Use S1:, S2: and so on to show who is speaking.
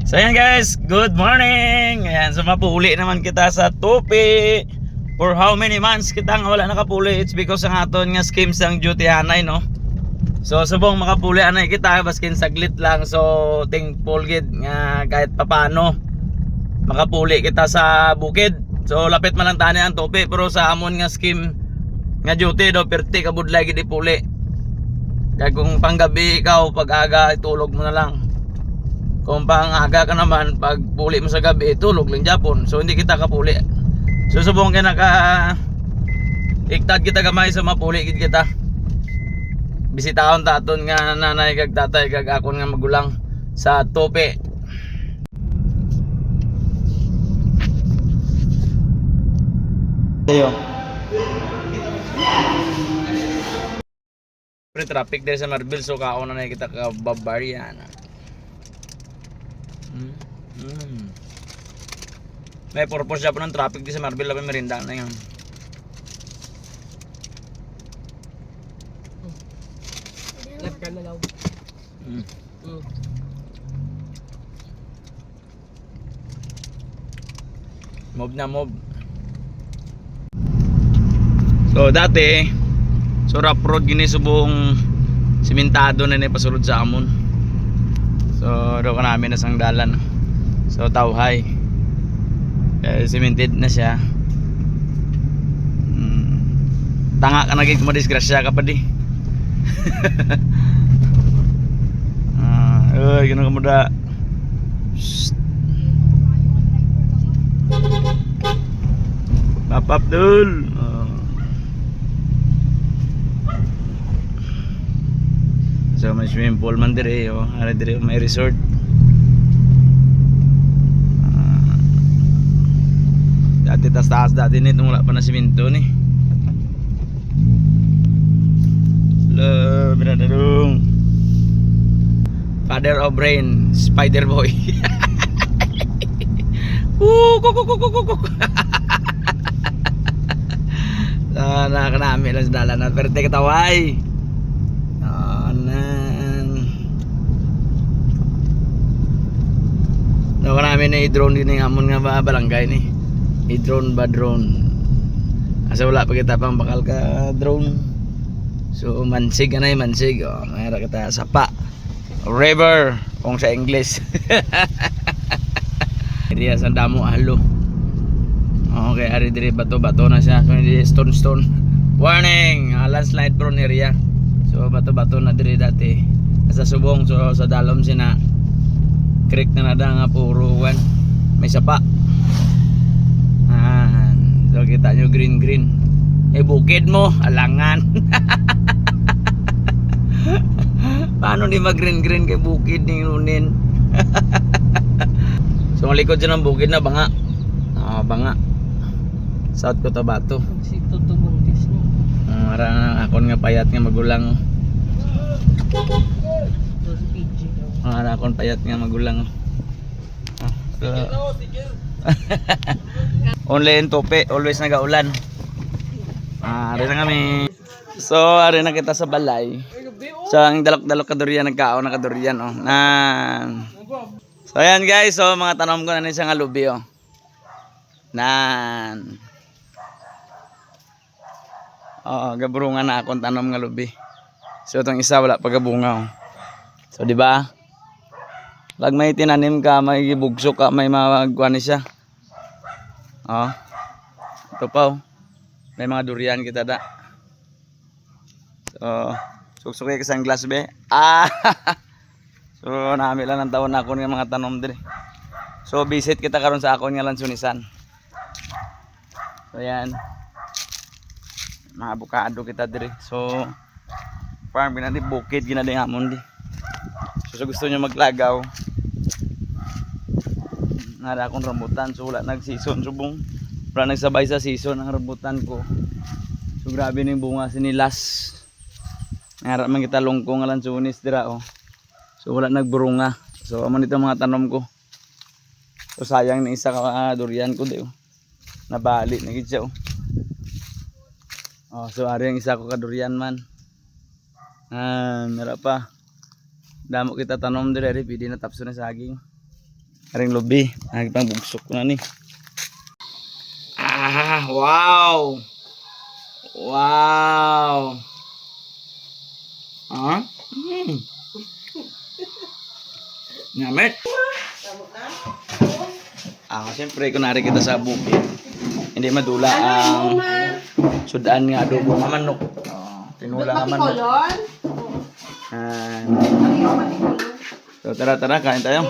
S1: So ayan guys, good morning. Ayan, so mapuli naman kita sa Tupi. For how many months kita nga wala nakapuli? It's because ang aton nga schemes ang duty hanay, no? So subong makapuli anay kita baskin saglit lang. So thankful gid nga kahit papano makapuli kita sa bukid. So lapit man lang tani ang Tupi, pero sa amon nga scheme nga duty do perti ka budlay gid ipuli. Kaya kung panggabi ikaw, pag-aga itulog mo na lang. Kung pang-aga ka naman, pag puli mo sa gabi, tulog lang Japon. So hindi kita kapuli. So subong ka naka iktad kita gamay sa mapuli gid kita. Bisitaon taton nga nanay kag tatay kag akon nga magulang sa Tupi. Tayo. Pre traffic diri sa Marbil, so kaon na kita ka Barbarian. May purpose siya po ng traffic di sa Marbil, may merinda na yun.
S2: Left ka na lang.
S1: Mob na mob. So dati, so rough road gini subong simentado na pasulod sa amon. So do ka namin na sang dalan. So tawhay. Cemented na siya. Tanga ka naging madisgrasya ka pa di. Uy, ganun ka muda. Papap dul. So may swimming pool man dire, ari dire may resort. Dati taas dati nito wala pa na simento ni. Binadadong Father of Rain, Spider Boy. Sana ka namin lang sa dalan na perte kataway. No ka namin na i-drone din ng amon nga balangay ni. I-drone ba drone? Asa wala pa kita pang bakal ka drone. So mansig ka na yung mansig. Mayroon kita sapa river kung sa English. Iriya sa damo halo. Okay, ari dire bato na siya. So hindi stone. Warning, landslide prone area. So bato na dire dati. Sa subong, so sa dalom sina creek na nada nga puro may sapa. So kita nyo green. Bukid mo, alangan. Paano di mag-green kay bukid ni Lunin? So malikod dyan ang bukid na banga. Banga South Cotabato.
S2: Si Toto Buntis mo.
S1: Marang akon nga payat nga magulang. Marang akon payat nga magulang. Only in Tupi, always nagaulan. Ari na kami. So, ari na kita sa balay. So, ang dalok-dalok kadurian, nagkaon na kadurian, So, ayan guys, so mga tanom ko na siya nga lubi, gaburungan na akong tanom nga lubi. So, itong isa wala pa gabunga, So, di ba? Lag may tinanim ka, may gibugso ka, may magkuhan siya. Ito pa, may mga durian kita da. So, suksukay ka sa glass be. So, namin lang ng taon na ako ng mga tanom din. So, visit kita karon sa akon nga lansunisan. So, yan. Mga abukado kita dire. So, farm ginadi bukid ginadi hamon di. So, gusto nyo maglagaw. Nara akong rambutan, so wala nag-season subong. Wala nagsabay sa season ang rambutan ko. So grabe na yung bunga sinilas. Nara man kita lungkong nga lansunis dira So wala nagburunga. So amo nito mga tanom ko. So sayang na isa ka durian ko di Nabali na gid siya so ari ang isa ko ka durian man. Meron pa. Damo kita tanom dire pwede na tapso na saging. Aring lubi. Pang bugsok ko na ni. Ah, wow. Wow. Ah? Nyamit. Siyempre, kunwari kita sa bukid. Hindi madula ang sudan nga adobo nga manok. Tinula nga manok.
S3: Kolon?
S1: So, tara, kain tayo.